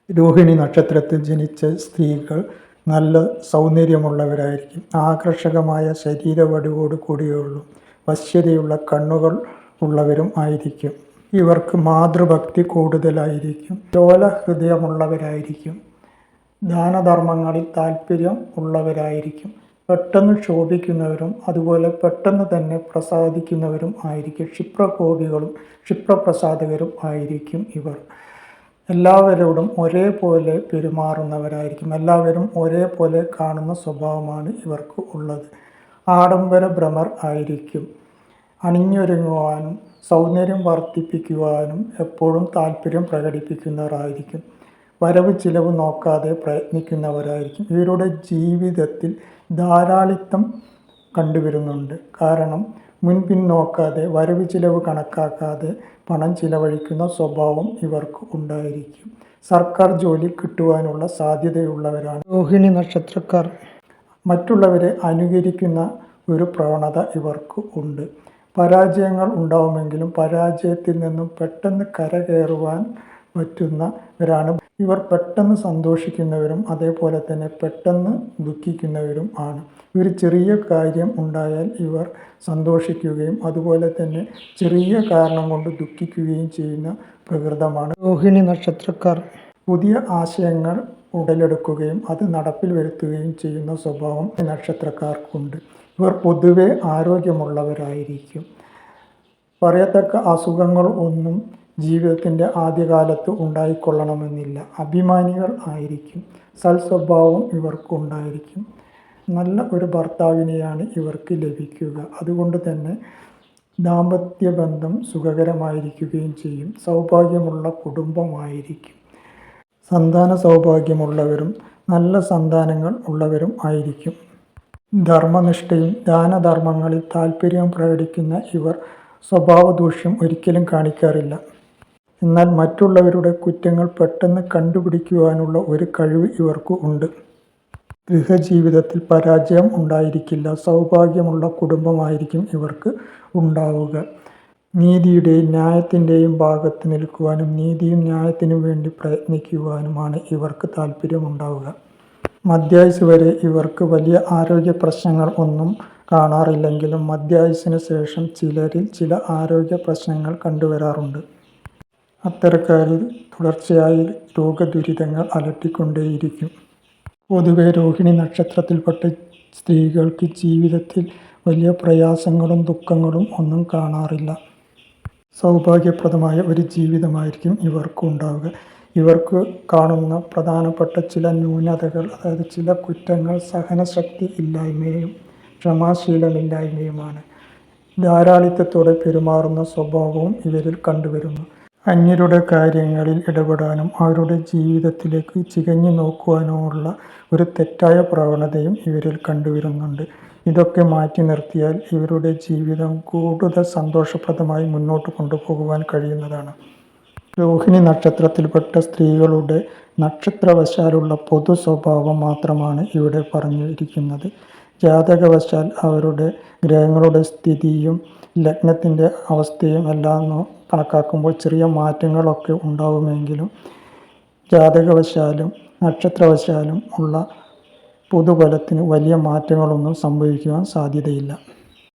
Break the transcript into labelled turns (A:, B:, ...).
A: രോഹിണി നക്ഷത്രത്തിൽ ജനിച്ച സ്ത്രീകൾ നല്ല സൗന്ദര്യമുള്ളവരായിരിക്കും. ആകർഷകമായ ശരീരവടിവോട് കൂടിയുള്ളൂ വശ്യതയുള്ള കണ്ണുകൾ ഉള്ളവരും ആയിരിക്കും. ഇവർക്ക് മാതൃഭക്തി കൂടുതലായിരിക്കും. ലോല ഹൃദയമുള്ളവരായിരിക്കും. ദാനധർമ്മങ്ങളിൽ താല്പര്യം ഉള്ളവരായിരിക്കും. പെട്ടെന്ന് ക്ഷോഭിക്കുന്നവരും അതുപോലെ പെട്ടെന്ന് തന്നെ പ്രസാദിക്കുന്നവരും ആയിരിക്കും. ക്ഷിപ്രകോപികളും ക്ഷിപ്രപ്രസാദകരും ആയിരിക്കും ഇവർ. എല്ലാവരോടും ഒരേപോലെ പെരുമാറുന്നവരായിരിക്കും. എല്ലാവരും ഒരേപോലെ കാണുന്ന സ്വഭാവമാണ് ഇവർക്ക് ഉള്ളത്. ആഡംബര ഭ്രമർ ആയിരിക്കും. അണിഞ്ഞൊരുങ്ങുവാനും സൗന്ദര്യം വർദ്ധിപ്പിക്കുവാനും എപ്പോഴും താല്പര്യം പ്രകടിപ്പിക്കുന്നവരായിരിക്കും. വരവ് ചിലവ് നോക്കാതെ പ്രയത്നിക്കുന്നവരായിരിക്കും. ഇവരുടെ ജീവിതത്തിൽ ധാരാളിത്തം കണ്ടുവരുന്നുണ്ട്. കാരണം മുൻപിൻ നോക്കാതെ വരവ് ചിലവ് കണക്കാക്കാതെ പണം ചിലവഴിക്കുന്ന സ്വഭാവം ഇവർക്ക് ഉണ്ടായിരിക്കും. സർക്കാർ ജോലി കിട്ടുവാനുള്ള സാധ്യതയുള്ളവരാണ് രോഹിണി നക്ഷത്രക്കാർ. മറ്റുള്ളവരെ അനുകരിക്കുന്ന ഒരു പ്രവണത ഇവർക്ക് ഉണ്ട്. പരാജയങ്ങൾ ഉണ്ടാവുമെങ്കിലും പരാജയത്തിൽ നിന്നും പെട്ടെന്ന് കരകയറുവാൻ പറ്റുന്നവരാണ് ഇവർ. പെട്ടെന്ന് സന്തോഷിക്കുന്നവരും അതേപോലെ തന്നെ പെട്ടെന്ന് ദുഃഖിക്കുന്നവരും ആണ്. ഒരു ചെറിയ കാര്യം ഉണ്ടായാൽ ഇവർ സന്തോഷിക്കുകയും അതുപോലെ തന്നെ ചെറിയ കാരണം കൊണ്ട് ദുഃഖിക്കുകയും ചെയ്യുന്ന പ്രകൃതമാണ് രോഹിണി നക്ഷത്രക്കാർ. പുതിയ ആശയങ്ങൾ ഉടലെടുക്കുകയും അത് നടപ്പിൽ വരുത്തുകയും ചെയ്യുന്ന സ്വഭാവം നക്ഷത്രക്കാർക്കുണ്ട്. ഇവർ പൊതുവെ ആരോഗ്യമുള്ളവരായിരിക്കും. പറയത്തക്ക അസുഖങ്ങൾ ഒന്നും ജീവിതത്തിൻ്റെ ആദ്യകാലത്ത് ഉണ്ടായിക്കൊള്ളണമെന്നില്ല. അഭിമാനികൾ ആയിരിക്കും. സൽസ്വഭാവം ഇവർക്കുണ്ടായിരിക്കും. നല്ല ഒരു ഭർത്താവിനെയാണ് ഇവർക്ക് ലഭിക്കുക. അതുകൊണ്ട് തന്നെ ദാമ്പത്യ ബന്ധം സുഖകരമായിരിക്കുകയും ചെയ്യും. സൗഭാഗ്യമുള്ള കുടുംബമായിരിക്കും. സന്താന സൗഭാഗ്യമുള്ളവരും നല്ല സന്താനങ്ങൾ ഉള്ളവരും ആയിരിക്കും. ധർമ്മനിഷ്ഠയും ദാനധർമ്മങ്ങളിൽ താല്പര്യവും പ്രകടിക്കുന്ന ഇവർ സ്വഭാവദൂഷ്യം ഒരിക്കലും കാണിക്കാറില്ല. എന്നാൽ മറ്റുള്ളവരുടെ കുറ്റങ്ങൾ പെട്ടെന്ന് കണ്ടുപിടിക്കുവാനുള്ള ഒരു കഴിവ് ഇവർക്ക് ഉണ്ട്. ഗൃഹജീവിതത്തിൽ പരാജയം ഉണ്ടായിരിക്കില്ല. സൗഭാഗ്യമുള്ള കുടുംബമായിരിക്കും ഇവർക്ക് ഉണ്ടാവുക. നീതിയുടെയും ന്യായത്തിൻ്റെയും ഭാഗത്ത് നിൽക്കുവാനും നീതിയും ന്യായത്തിനും വേണ്ടി പ്രയത്നിക്കുവാനുമാണ് ഇവർക്ക് താല്പര്യമുണ്ടാവുക. മധ്യായുസ് വരെ ഇവർക്ക് വലിയ ആരോഗ്യ പ്രശ്നങ്ങൾ ഒന്നും കാണാറില്ലെങ്കിലും മധ്യായുസിന് ശേഷം ചിലരിൽ ചില ആരോഗ്യ പ്രശ്നങ്ങൾ കണ്ടുവരാറുണ്ട്. അത്തരക്കാരിൽ തുടർച്ചയായി രോഗദുരിതങ്ങൾ അലട്ടിക്കൊണ്ടേയിരിക്കും. പൊതുവെ രോഹിണി നക്ഷത്രത്തിൽപ്പെട്ട സ്ത്രീകൾക്ക് ജീവിതത്തിൽ വലിയ പ്രയാസങ്ങളും ദുഃഖങ്ങളും ഒന്നും കാണാറില്ല. സൗഭാഗ്യപ്രദമായ ഒരു ജീവിതമായിരിക്കും ഇവർക്ക് ഉണ്ടാവുക. ഇവർക്ക് കാണുന്ന പ്രധാനപ്പെട്ട ചില ന്യൂനതകൾ, അതായത് ചില കുറ്റങ്ങൾ സഹനശക്തി ഇല്ലായ്മയും ക്ഷമാശീലമില്ലായ്മയുമാണ്. ധാരാളിത്തത്തോടെ പെരുമാറുന്ന സ്വഭാവവും ഇവരിൽ കണ്ടുവരുന്നു. അന്യരുടെ കാര്യങ്ങളിൽ ഇടപെടാനും അവരുടെ ജീവിതത്തിലേക്ക് ചികഞ്ഞു നോക്കുവാനുമുള്ള ഒരു തെറ്റായ പ്രവണതയും ഇവരിൽ കണ്ടുവരുന്നുണ്ട്. ഇതൊക്കെ മാറ്റി നിർത്തിയാൽ ഇവരുടെ ജീവിതം കൂടുതൽ സന്തോഷപ്രദമായി മുന്നോട്ട് കൊണ്ടുപോകുവാൻ കഴിയുന്നതാണ്. രോഹിണി നക്ഷത്രത്തിൽപ്പെട്ട സ്ത്രീകളുടെ നക്ഷത്രവശാലുള്ള പൊതു സ്വഭാവം മാത്രമാണ് ഇവിടെ പറഞ്ഞിരിക്കുന്നത്. ജാതകവശാൽ അവരുടെ ഗ്രഹങ്ങളുടെ സ്ഥിതിയും ലഗ്നത്തിൻ്റെ അവസ്ഥയും എല്ലാം കണക്കാക്കുമ്പോൾ ചെറിയ മാറ്റങ്ങളൊക്കെ ഉണ്ടാവുമെങ്കിലും ജാതകവശാലും നക്ഷത്രവശാലും ഉള്ള പൊതുഫലത്തിന് വലിയ മാറ്റങ്ങളൊന്നും സംഭവിക്കുവാൻ സാധ്യതയില്ല.